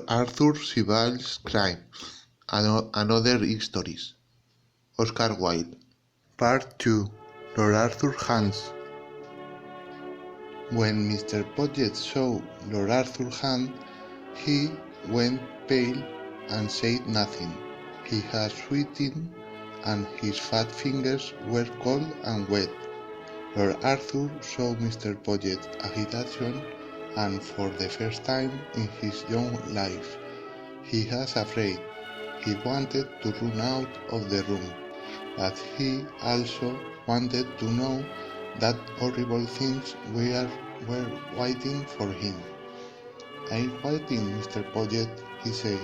Arthur Savile's Crime and Other Histories. Oscar Wilde. Part 2. Lord Arthur's Hands. When Mr. Podgett saw Lord Arthur's hand, he went pale and said nothing. He had sweating, and his fat fingers were cold and wet. Lord Arthur saw Mr. Podgett's agitation, and for the first time in his young life, he was afraid. He wanted to run out of the room, but he also wanted to know that horrible things were waiting for him. "I'm waiting, Mr. Podgett," he said.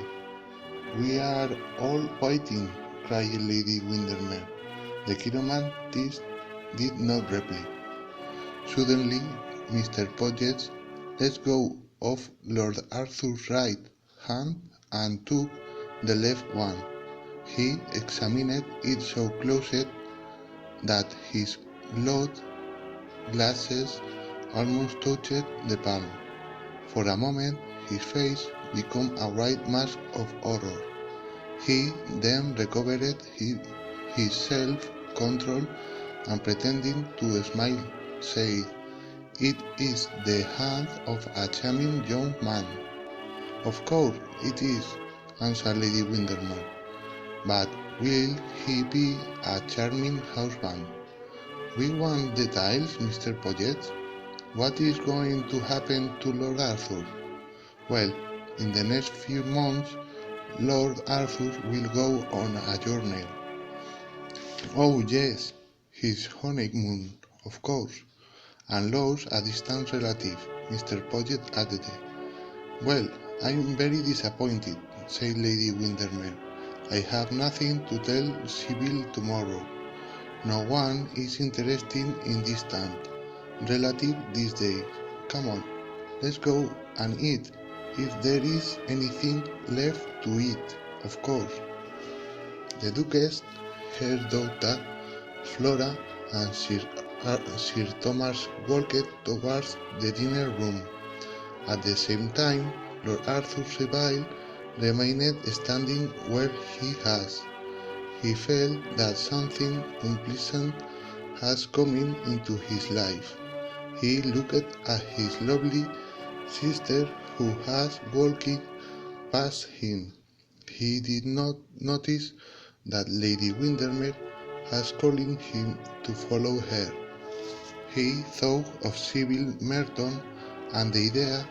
"We are all waiting," cried Lady Windermere. The chiromantis did not reply. Suddenly, Mr. Podgett let go of Lord Arthur's right hand and took the left one. He examined it so closely that his glasses almost touched the palm. For a moment, his face became a white mask of horror. He then recovered his self-control and, pretending to smile, said, "It is the hand of a charming young man." "Of course it is," answered Lady Windermere. "But will he be a charming husband?" "We want details, Mr. Podgett. What is going to happen to Lord Arthur?" "Well, in the next few months, Lord Arthur will go on a journey." "Oh, yes, his honeymoon, of course, and lose a distant relative," Mr. Podgett added. "Well, I am very disappointed," said Lady Windermere. "I have nothing to tell Savile tomorrow. No one is interested in distant relative these days. Come on, let's go and eat, if there is anything left to eat, of course." The Duchess, her daughter Flora, and Sir Thomas walked towards the dinner room. At the same time, Lord Arthur Savile remained standing where he was. He felt that something unpleasant was coming into his life. He looked at his lovely sister, who was walking past him. He did not notice that Lady Windermere was calling him to follow her. He thought of Savile Merton and the idea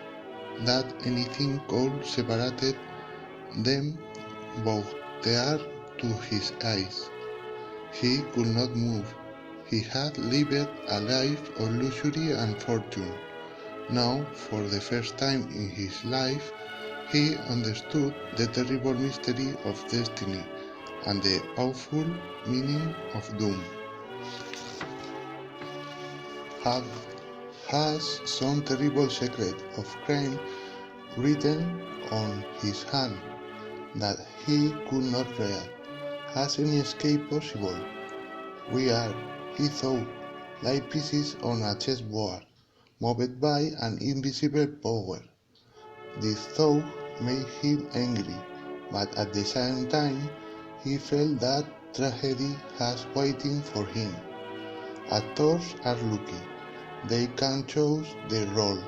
that anything could separate them both teared to his eyes. He could not move. He had lived a life of luxury and fortune. Now, for the first time in his life, he understood the terrible mystery of destiny and the awful meaning of doom. Has some terrible secret of crime written on his hand that he could not read? Has any escape possible? We are, he thought, like pieces on a chessboard, moved by an invisible power. This thought made him angry, but at the same time he felt that tragedy was waiting for him. Actors are lucky. They can choose their role,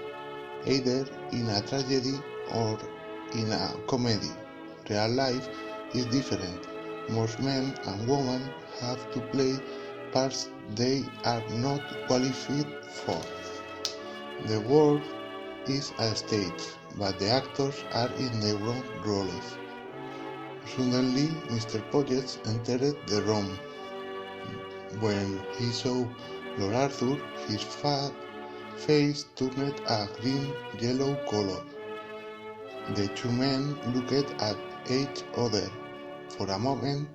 either in a tragedy or in a comedy. Real life is different. Most men and women have to play parts they are not qualified for. The world is a stage, but the actors are in their own roles. Suddenly, Mr. Podgett entered the room. When he saw Lord Arthur, his fat face turned a green-yellow color. The two men looked at each other. For a moment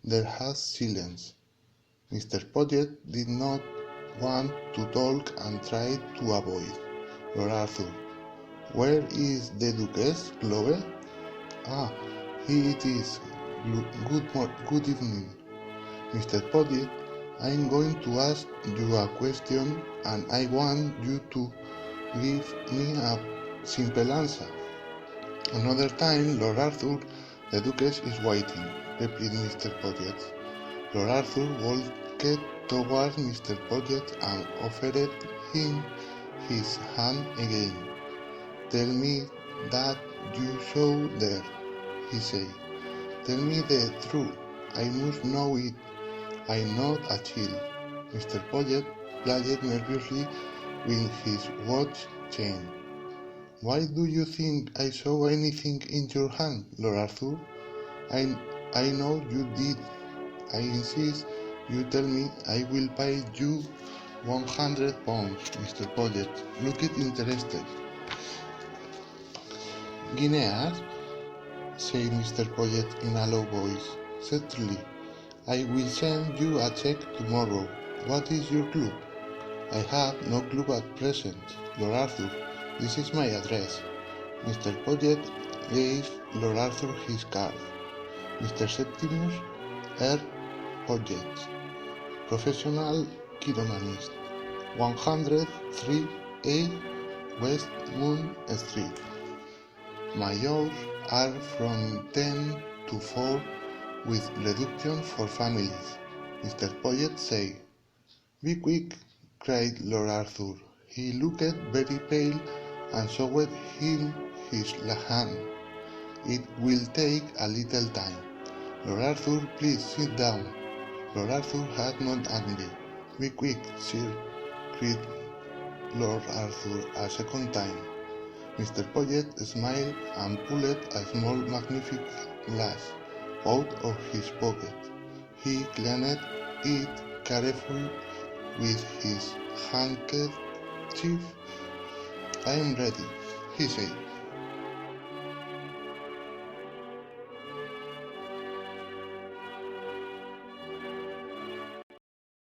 there was silence. Mr. Podgett did not want to talk and tried to avoid. "Lord Arthur, where is the Duchess, Chloe?" "Ah, here it is. Good evening. Mr. Podgett, I am going to ask you a question, and I want you to give me a simple answer." Another time, Lord Arthur, the Duchess is waiting, replied Mr. Podget. Lord Arthur walked towards Mr. Podget and offered him his hand again. Tell me that you saw there, he said. Tell me the truth. I must know it. I not a chill. Mr. Podget played nervously with his watch chain. Why do you think I saw anything in your hand, Lord Arthur? I know you did. I insist you tell me. I will pay you £100, Mr. Podget looked interested. Guineas, said Mr. Podget in a low voice. Certainly. I will send you a check tomorrow. What is your clue? I have no clue at present, Lord Arthur. This is my address. Mr. Podget gave Lord Arthur his card. Mr. Septimus R. Podget, professional chiromanist, 103A West Moon Street. My hours are from 10 to 4 with reduction for families, Mr. Podget said. Be quick, cried Lord Arthur. He looked very pale and showed him his hand. It will take a little time. Lord Arthur, please sit down. Lord Arthur had not angry. Be quick, sir, cried Lord Arthur a second time. Mr. Podget smiled and pulled a small magnificent glass out of his pocket. He cleaned it carefully with his handkerchief. I am ready, he said.